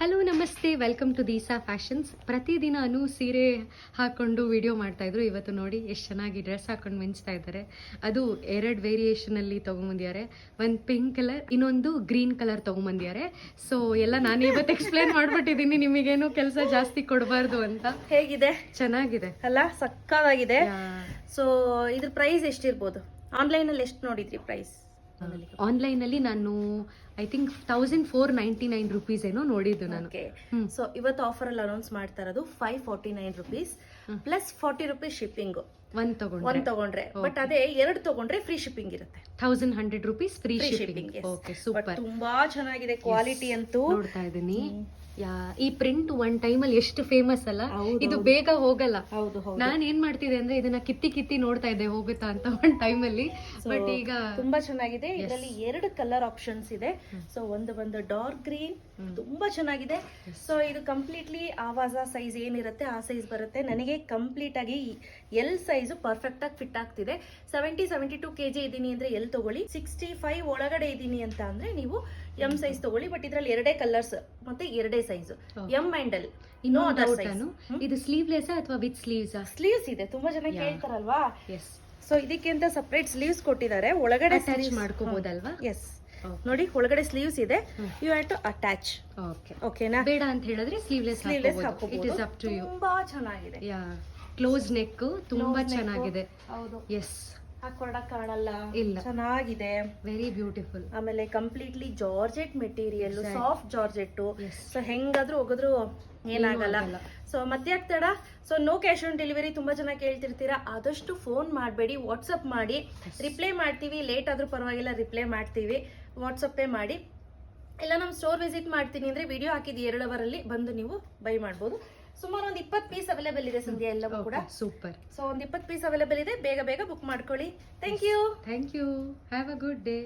Hello ನಮಸ್ತೆ, welcome to ದೀಸಾ fashions. ಪ್ರತಿದಿನ ಅನು ಸೀರೆ ಹಾಕೊಂಡು ವಿಡಿಯೋ ಮಾಡ್ತಾಯಿದ್ರು. ಇವತ್ತು ನೋಡಿ ಎಷ್ಟು ಚೆನ್ನಾಗಿ ಡ್ರೆಸ್ ಹಾಕೊಂಡು ಮಿಂಚ್ತಾ ಇದ್ದಾರೆ. ಅದು ಎರಡು ವೇರಿಯೇಷನಲ್ಲಿ ತೊಗೊಂಬಂದಿದ್ದಾರೆ. ಒಂದು ಪಿಂಕ್ ಕಲರ್, ಇನ್ನೊಂದು ಗ್ರೀನ್ ಕಲರ್ ತೊಗೊಂಬಂದಿದ್ದಾರೆ. ಸೊ ಎಲ್ಲ ನಾನು ಇವತ್ತು ಎಕ್ಸ್ಪ್ಲೇನ್ ಮಾಡಿಬಿಟ್ಟಿದ್ದೀನಿ, ನಿಮಗೇನು ಕೆಲಸ ಜಾಸ್ತಿ ಕೊಡಬಾರ್ದು ಅಂತ. ಹೇಗಿದೆ? ಚೆನ್ನಾಗಿದೆ ಅಲ್ಲ, ಸಕ್ಕತ್ತಾಗಿದೆ. ಸೊ ಇದ್ರ ಪ್ರೈಸ್ ಎಷ್ಟಿರ್ಬೋದು? ಆನ್ಲೈನಲ್ಲಿ ಎಷ್ಟು ನೋಡಿದ್ರಿ ಪ್ರೈಸ್? ಆನ್ಲೈನಲ್ಲಿ ನಾನು ಐ ಥಿಂಕ್ 1499 ರುಪೀಸ್ ಏನೋ ನೋಡಿದ್ದು ನಾನು. ಸೊ ಇವತ್ತು ಆಫರ್ ಅಲ್ಲಿ ಅನೌನ್ಸ್ ಮಾಡ್ತಾ ಇರೋದು 549 ರುಪೀಸ್ ಪ್ಲಸ್ 40 ರುಪೀಸ್ ಶಿಪ್ಪಿಂಗ್ ಒಂದ್ ತಗೊಂಡ್ರೆ. ಬಟ್ ಅದೇ ಎರಡು ತಗೊಂಡ್ರೆ ಫ್ರೀ ಶಿಪ್ಪಿಂಗ್ ಇರುತ್ತೆ. 1100 rupees free shipping. Okay, super. ತುಂಬಾ ಚೆನ್ನಾಗಿದೆ ಕ್ವಾಲಿಟಿ ಅಂತೂ. ನೋಡ್ತಾ ಇದ್ದೀನಿ. ಈ ಪ್ರಿಂಟ್ ಒನ್ ಟೈಮಲ್ಲಿ ಎಷ್ಟು ಫೇಮಸ್ ಅಲ್ಲ, ಇದು ಬೇಗ ಹೋಗಲ್ಲ. ನಾನ್ ಏನ್ ಮಾಡ್ತಿದ್ದೆ ಅಂದ್ರೆ ಇದನ್ನ ಕಿತ್ತಿ ನೋಡ್ತಾ ಇದ್ದೆ ಹೋಗುತ್ತಾ ಅಂತ ಒಂದ್ ಟೈಮಲ್ಲಿ. ಬಟ್ ಈಗ ತುಂಬಾ ಚೆನ್ನಾಗಿದೆ. ಇದರಲ್ಲಿ ಎರಡು ಕಲರ್ ಆಪ್ಷನ್ಸ್ ಇದೆ. ಸೊ ಒಂದು ಬಂದು ಡಾರ್ಕ್ ಗ್ರೀನ್, ತುಂಬಾ ಚೆನ್ನಾಗಿದೆ. ಸೊ ಇದು ಕಂಪ್ಲೀಟ್ಲಿ ಆವಾಜ ಸೈಜ್ ಏನಿರುತ್ತೆ ಆ ಸೈಜ್ ಬರುತ್ತೆ. ನನಗೆ ಕಂಪ್ಲೀಟ್ ಆಗಿ ಎಲ್ ಸೈಜ್ ಪರ್ಫೆಕ್ಟ್ ಆಗಿ ಫಿಟ್ ಆಗ್ತಿದೆ. 72 kg ಇದೀನಿ ಅಂದ್ರೆ ಎಲ್ ತಗೊಳ್ಳಿ, 65 ಒಳಗಡೆ ಇದೀನಿ ಅಂತ ಅಂದ್ರೆ ನೀವು ಎಂ ಸೈಜ್ ತಗೊಳ್ಳಿ. ಬಟ್ ಇದ್ರಲ್ಲಿ ಎರಡೇ ಕಲರ್ಸ್ ಮತ್ತೆ ಎರಡೇ ಸೈಜ್, ಎಂ ಅಂಡ್ ಎಲ್. ಇದು ಸ್ಲೀವ್ಲೆಸ್ ಅಥವಾ ವಿತ್ ಸ್ಲೀವ್ಸ್ ಇದೆ. ತುಂಬಾ ಜನ ಕೇಳ್ತಾರಲ್ವಾ, ಸೊ ಇದಕ್ಕೆ ಅಂತ ಸಪರೇಟ್ ಸ್ಲೀವ್ಸ್ ಕೊಟ್ಟಿದ್ದಾರೆ. ಒಳಗಡೆ ಅಟ್ಯಾಚ್ ಮಾಡ್ಕೋಬಹುದಲ್ವಾ? ಎಸ್, ನೋಡಿ ಒಳಗಡೆ ಸ್ಲೀವ್ಸ್ ಇದೆ. You have to attach. ಓಕೆನಾ? ಬೇಡ ಅಂತ ಹೇಳಿದ್ರೆ ಸ್ಲೀವ್ಲೆಸ್ ಹಾಕೋಬಹುದು. It is up to you. ತುಂಬಾ ಚೆನ್ನಾಗಿದೆ. ಕ್ಲೋಸ್ ನೆಕ್ ತುಂಬಾ ಚೆನ್ನಾಗಿದೆ. ಹೌದು, ಎಸ್, ಹಾಕೊಂಡಾಗ ಕಾಣಲ್ಲ, ಇಲ್ಲ, ಚೆನ್ನಾಗಿದೆ, ವೆರಿ ಬ್ಯೂಟಿಫುಲ್. ಆಮೇಲೆ completely georgette material, soft georgette. So ಹೆಂಗಾದ್ರೂ ಹೋಗಿದ್ರು ಏನಾಗಲ್ಲ. ಸೊ ಮತ್ತೆ ಆಗ್ತಾಡ. So no cash on delivery ತುಂಬಾ ಜನ ಕೇಳ್ತಿರ್ತೀರಾ. ಆದಷ್ಟು ಫೋನ್ ಮಾಡಬೇಡಿ, ವಾಟ್ಸಪ್ ಮಾಡಿ. ರಿಪ್ಲೈ ಮಾಡ್ತೀವಿ, ಲೇಟ್ ಆದ್ರೂ ಪರವಾಗಿಲ್ಲ, ರಿಪ್ಲೈ ಮಾಡ್ತೀವಿ. ವಾಟ್ಸಪ್ಪೇ ಮಾಡಿ. ಇಲ್ಲ ನಮ್ಮ ಸ್ಟೋರ್ ವಿಸಿಟ್ ಮಾಡ್ತೀನಿ ಅಂದ್ರೆ ವಿಡಿಯೋ ಹಾಕಿದ 2 ಅವರಲ್ಲಿ ಬಂದು ನೀವು ಬೈ ಮಾಡ್ಬೋದು. ಸುಮಾರು ಒಂದು 20 ಪೀಸ್ ಅವೈಲೇಬಲ್ ಇದೆ ಸಂಧ್ಯಾ, ಎಲ್ಲವೂ ಕೂಡ ಸೂಪರ್. ಸೊ ಒಂದು 20 ಪೀಸ್ ಅವೈಲೇಬಲ್ ಇದೆ. ಬೇಗ ಬುಕ್ ಮಾಡ್ಕೊಳ್ಳಿ. Thank you. Have a good day.